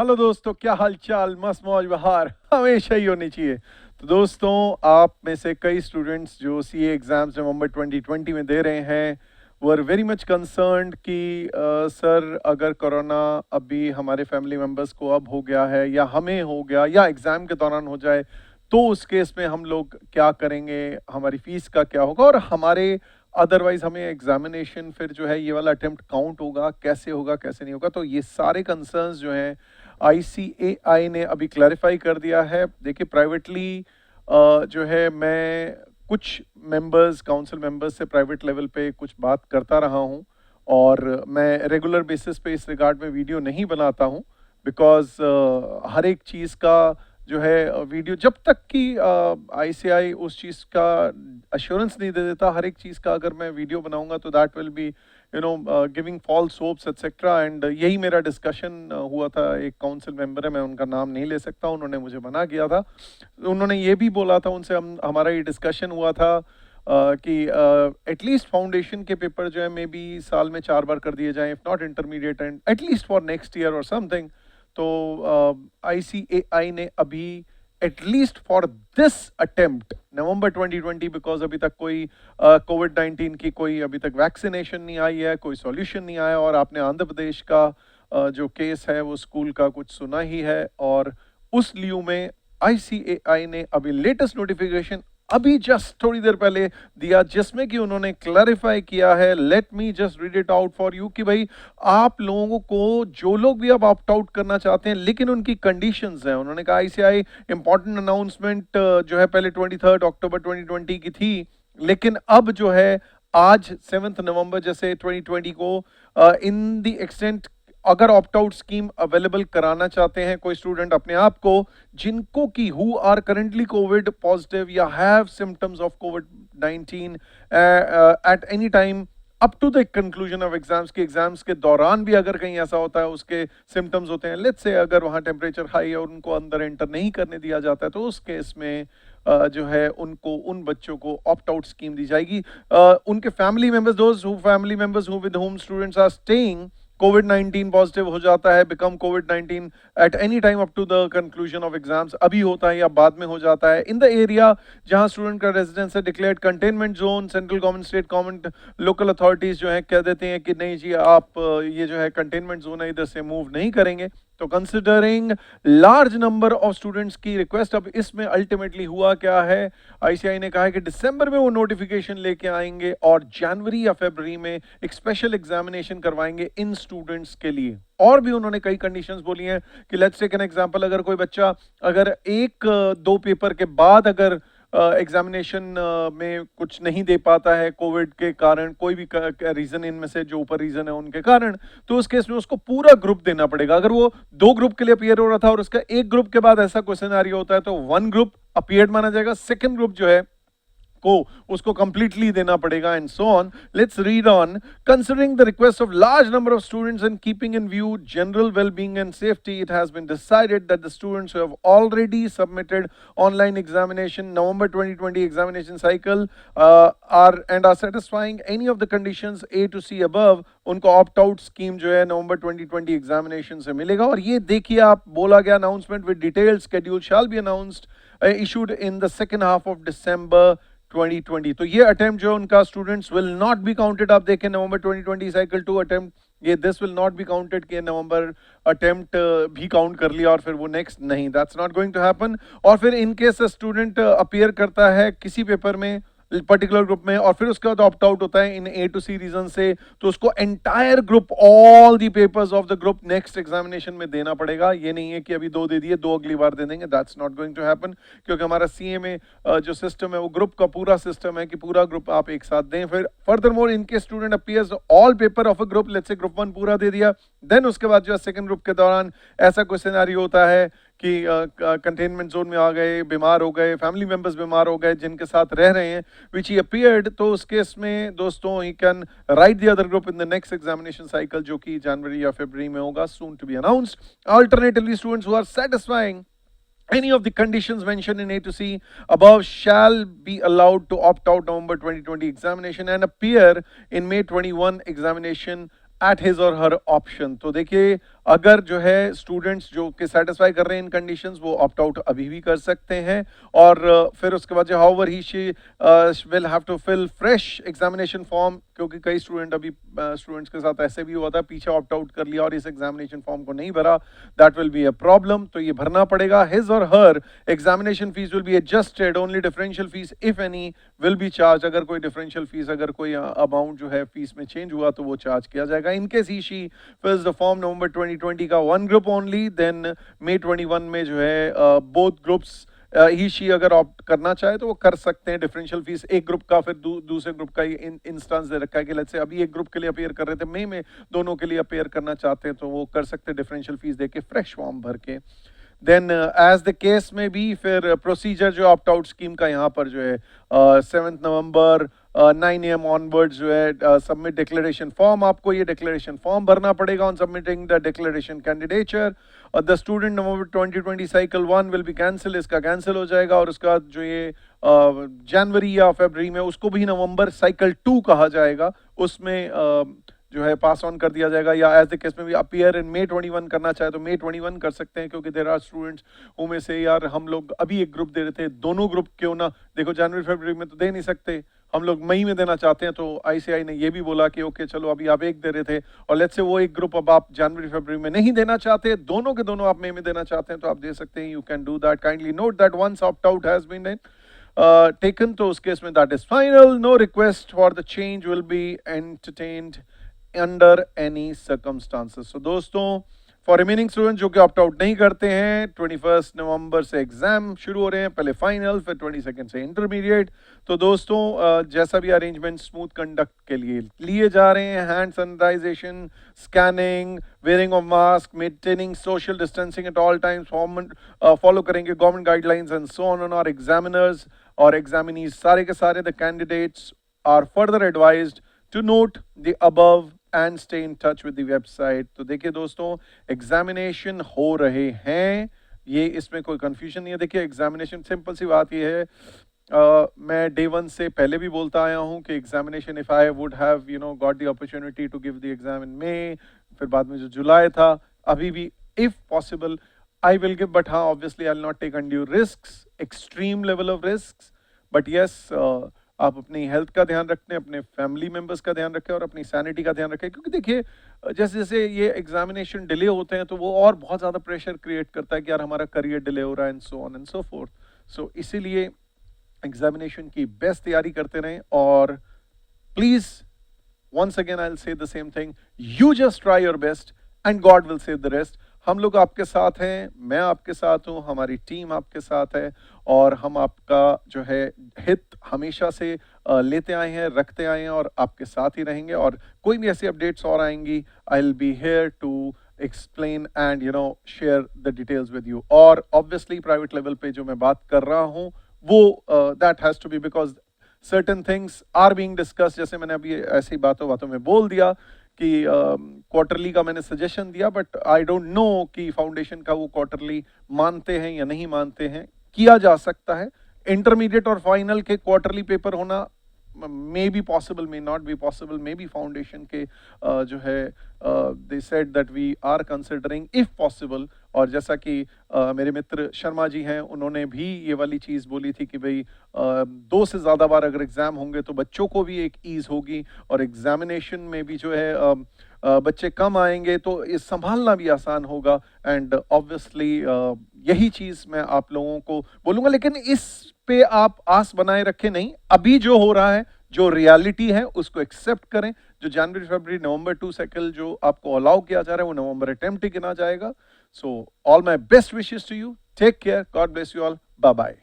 Hello दोस्तों, क्या हाल चाल। मस्त मौज बहार हमेशा ही होनी चाहिए। तो दोस्तों, आप में से कई स्टूडेंट्स जो सीए एग्जाम्स नवंबर 2020 में दे रहे हैं वर वेरी मच कंसर्न्ड कि सर अगर कोरोना अभी हमारे फैमिली मेम्बर्स को अब हो गया है या हमें हो गया या एग्ज़ाम के दौरान हो जाए तो उस केस में हम लोग क्या करेंगे, हमारी फीस का क्या होगा और हमारे अदरवाइज हमें एग्जामिनेशन फिर जो है ये वाला अटेम्प्ट काउंट होगा कैसे नहीं होगा। तो ये सारे कंसर्न्स जो हैं आईसीएआई ने अभी क्लैरिफाई कर दिया है। देखिए, प्राइवेटली जो है मैं कुछ मेंबर्स काउंसिल मेंबर्स से प्राइवेट लेवल पे कुछ बात करता रहा हूँ और मैं रेगुलर बेसिस पे इस रिगार्ड में वीडियो नहीं बनाता हूँ बिकॉज हर एक चीज़ का जो है वीडियो जब तक कि आईसीआई उस चीज़ का अश्योरेंस नहीं दे देता, हर एक चीज़ का अगर मैं वीडियो बनाऊंगा तो that will be giving false hopes etcetera. And यही मेरा डिस्कशन हुआ था। एक काउंसिल मेंबर है, मैं उनका नाम नहीं ले सकता, उन्होंने मुझे मना किया था। उन्होंने ये भी बोला था, उनसे हमारा ये डिस्कशन हुआ था कि एटलीस्ट फाउंडेशन के पेपर जो है मे बी साल में 4 बार कर दिए जाएं, if not intermediate and at least for next year और समथिंग। तो आईसीएआई ने अभी at least for this attempt November 2020, because अभी तक कोई कोविड-19 की कोई अभी तक वैक्सीनेशन नहीं आई है, कोई सॉल्यूशन नहीं आया और आपने आंध्र प्रदेश का जो केस है वो स्कूल का कुछ सुना ही है। और उस लियू में आईसीएआई ने अभी लेटेस्ट नोटिफिकेशन अभी जस्ट थोड़ी देर पहले दिया जिसमें कि उन्होंने क्लैरिफाई किया है। Let me just read it out for you कि भाई आप लोगों को जो लोग भी अब ऑप्ट आउट करना चाहते हैं लेकिन उनकी कंडीशंस हैं। उन्होंने कहा आईसीआई इंपॉर्टेंट अनाउंसमेंट जो है पहले 23 अक्टूबर 2020 की थी, लेकिन अब जो है आज 7 नवंबर जैसे 2020 को इन द एक्सटेंट अगर ऑप्ट आउट स्कीम अवेलेबल कराना चाहते हैं कोई स्टूडेंट अपने आप को, जिनको की who are currently Covid positive या have symptoms of Covid 19 at any time up to the conclusion of exams के एग्जाम्स के दौरान भी अगर कहीं ऐसा होता है उसके सिम्टम्स होते हैं, लेट्स से अगर वहां टेम्परेचर हाई है और उनको अंदर एंटर नहीं करने दिया जाता है तो उस केस में जो है उनको उन बच्चों को ऑप्ट आउट स्कीम दी जाएगी। उनके family members, those who family members who with home students are staying कोविड-19 पॉजिटिव हो जाता है, बिकम कोविड-19 at any time up to the conclusion of exams, अभी होता है या बाद में हो जाता है, इन द एरिया जहां स्टूडेंट का रेजिडेंस है declared containment zone, central government, state government, local authorities जो है कह देते हैं कि नहीं जी आप ये जो है कंटेनमेंट जोन है इधर से मूव नहीं करेंगे। तो considering large number of students की रिक्वेस्ट, अब इसमें अल्टीमेटली हुआ क्या है, आईसीआई ने कहा है कि दिसंबर में वो नोटिफिकेशन लेके आएंगे और जनवरी या फरवरी में एक स्पेशल एग्जामिनेशन करवाएंगे इन स्टूडेंट्स के लिए। और भी उन्होंने कई कंडीशंस बोली हैं कि लेट्स टेक एन एग्जांपल, अगर कोई बच्चा अगर एक दो पेपर के बाद अगर एग्जामिनेशन में कुछ नहीं दे पाता है कोविड के कारण, कोई भी रीजन इनमें से जो ऊपर रीजन है उनके कारण, तो उस केस में उसको पूरा ग्रुप देना पड़ेगा। अगर वो 2 ग्रुप के लिए अपीयर हो रहा था और उसका एक ग्रुप के बाद ऐसा कोई सिनेरियो होता है तो 1 ग्रुप अपीयर्ड माना जाएगा, सेकंड ग्रुप जो है को उसको कंप्लीटली देना पड़ेगा and so on. Let's read on. Considering the request of large number of students and keeping in view general well-being and safety, it has been decided that the students who have already submitted online examination November 2020 examination cycle are satisfying any of the conditions A to C above, उनको opt out scheme जो है नवंबर 2020 examination से मिलेगा। और ये देखिए आप बोला गया announcement with detailed schedule shall be announced issued in the second half of December 2020। तो ये अटेम्प्ट जो उनका students will not be counted. आप देखें नवंबर 2020 साइकिल 2 अटेम्प्ट, ये this will not be counted कि नवंबर अटेम्प्ट भी काउंट कर लिया और फिर वो नेक्स्ट नहीं, that's not going to happen. और फिर इन केस स्टूडेंट अपीयर करता है किसी पेपर में पर्टिकुलर ग्रुप में और फिर उसके बाद ऑप्ट आउट होता है इन ए टू सी रीजन से, तो उसको entire group all the papers of the group next examination में देना पड़ेगा। ये नहीं है कि अभी 2 दे दिए 2 अगली बार दे देंगे, that's not going to happen, क्योंकि हमारा सीए में जो सिस्टम है वो ग्रुप का पूरा सिस्टम है कि पूरा ग्रुप आप एक साथ दें। फिर फर्दर मोर इनके student appears all paper of a group, let's say group 1 पूरा दे दिया, देन उसके बाद जो है सेकंड ग्रुप के दौरान ऐसा कोई सिनेरियो होता है कि कंटेनमेंट जोन में आ गए, बीमार हो गए, फैमिली मेंबर्स बीमार हो गए जिनके साथ रह रहे हैं विच ही अपीयर्ड, तो उस केस में दोस्तों he can write the other group in the next examination cycle जो कि जनवरी या फरवरी में होगा, soon to be announced. Alternatively students who are satisfying any of the conditions mentioned in A to C above shall be allowed to opt out November 2020 examination and appear in May 21 examination at his or her option। तो देखिए अगर जो है students जो कि satisfy कर रहे हैं इन कंडीशंस, वो ऑप्ट आउट अभी भी कर सकते हैं। और फिर उसके बाद जो however he she will have to fill fresh examination form, क्योंकि कई स्टूडेंट्स के साथ ऐसे भी हुआ था, पीछे ऑप्ट आउट कर लिया और इस एग्जामिनेशन फॉर्म को नहीं भरा, that will be a problem. तो ये भरना पड़ेगा। हिज और her examination fee will be adjusted, only differential fee if any will be charge. अगर कोई डिफरेंशियल फीस, अगर कोई अमाउंट जो है फीस में चेंज हुआ तो वो चार्ज किया जाएगा। In case he she fills the form November 2020 का one group only, then May 21 में जो है बोथ ग्रुप्स ही शी अगर ऑप्ट करना चाहे तो वो कर सकते हैं। डिफरेंशियल फीस एक ग्रुप का, फिर दूसरे ग्रुप का इंस्टेंस दे रखा है कि लेट्स से अभी एक ग्रुप के लिए अपेयर कर रहे थे, मई में दोनों के लिए अपेयर करना चाहते हैं तो वो कर सकते हैं डिफरेंशियल फीस देके फ्रेश फॉर्म भर के। देन एज द केस में भी फिर प्रोसीजर जो ऑप्ट आउट स्कीम का यहाँ पर जो है 7 नवंबर 9 AM ऑनवर्ड्स जो है सबमिट डिक्लेरेशन फॉर्म। आपको ये डिक्लेरेशन फॉर्म भरना पड़ेगा। On submitting the declaration candidature the student November 2020 cycle 1 will be cancel, इसका कैंसिल हो जाएगा। और उसका जो ये जनवरी या फरवरी में उसको भी नवंबर साइकिल 2 कहा जाएगा, उसमें जो है पास ऑन कर दिया जाएगा। या एज द केस में भी अपीयर इन मई 21 करना चाहे तो मई 21 कर सकते हैं, क्योंकि देर आर स्टूडेंट्स में से यार हम लोग अभी एक ग्रुप दे रहे थे, दोनों ग्रुप क्यों ना, देखो जनवरी फरवरी में तो दे नहीं सकते, हम लोग मई में देना चाहते हैं। तो आईसीआई ने ये भी बोला कि ओके चलो अभी आप एक दे रहे थे और लेट्स से वो एक ग्रुप अब आप जनवरी फरवरी में नहीं देना चाहते, दोनों के दोनों आप मई में देना चाहते हैं तो आप दे सकते हैं। You can do that. Kindly note that once opt out has been taken, तो उस केस में that is final. No request for the change will be entertained under any circumstances. So दोस्तों, फॉर रिमेनिंग स्टूडेंट जो कि opt out नहीं करते हैं, 21 नवंबर से एग्जाम शुरू हो रहे हैं, पहले फाइनल फिर 22 से इंटरमीडिएट। तो दोस्तों जैसा भी अरेंजमेंट स्मूथ कंडक्ट के लिए लिए जा रहे हैं, hand sanitization, scanning, wearing of mask, maintaining social distancing at all times, follow करेंगे government guidelines and so on और एग्जामिनर्स और एग्जामिनीज सारे के सारे the candidates are further advised to note the above and stay in touch with the website. तो देखिए दोस्तों, examination हो रहे हैं, ये इसमें कोई कंफ्यूजन नहीं है। देखिए एग्जामिनेशन सिंपल सी बात ये है, मैं डे 1 से पहले भी बोलता आया हूँ कि examination if I would have got the opportunity to give the exam in May, फिर बाद में जो जुलाई था, अभी भी if possible I will give, but हाँ obviously I will not take undue risks, extreme level of risks, but yes आप अपनी हेल्थ का ध्यान रखें, अपने फैमिली मेंबर्स का ध्यान रखें और अपनी सैनिटी का ध्यान रखें। क्योंकि देखिए जैसे जैसे ये एग्जामिनेशन डिले होते हैं तो वो और बहुत ज़्यादा प्रेशर क्रिएट करता है कि यार हमारा करियर डिले हो रहा है and so on and so forth. सो इसीलिए एग्जामिनेशन की बेस्ट तैयारी करते रहें और please once again I'll say the same thing, you just try your best and God will save the rest. हम लोग आपके साथ हैं, मैं आपके साथ हूँ, हमारी टीम आपके साथ है और हम आपका जो है हित हमेशा से लेते आए हैं, रखते आए हैं और आपके साथ ही रहेंगे। और कोई भी ऐसी अपडेट्स और आएंगी, I will be here to explain and share the details with you. और ऑब्वियसली प्राइवेट लेवल पे जो मैं बात कर रहा हूँ वो that has to be because certain things are being discussed, जैसे मैंने अभी ऐसी बातों में बोल दिया कि क्वार्टरली का मैंने सजेशन दिया, बट आई डोंट नो कि फाउंडेशन का वो क्वार्टरली मानते हैं या नहीं मानते हैं। किया जा सकता है, इंटरमीडिएट और फाइनल के क्वार्टरली पेपर होना may be possible, may not be possible, may be foundation के जो है they said that we are considering if possible. और जैसा कि मेरे मित्र शर्मा जी हैं, उन्होंने भी ये वाली चीज़ बोली थी कि भाई 2 से ज़्यादा बार अगर एग्ज़ाम होंगे तो बच्चों को भी एक ईज़ होगी और एग्ज़ामिनेशन में भी जो है बच्चे कम आएंगे तो ये संभालना भी आसान होगा। एंड ऑब्वियसली यही चीज़ मैं आप लोगों को बोलूँगा, लेकिन इस पे आप आस बनाए रखें नहीं, अभी जो हो रहा है, जो रियलिटी है उसको एक्सेप्ट करें। जो जनवरी फरवरी नवंबर 2 साइकिल जो आपको अलाउ किया जा रहा है वो नवंबर अटेम्प्ट ही गिना जाएगा। So all my best wishes to you, take care, God bless you all, bye bye.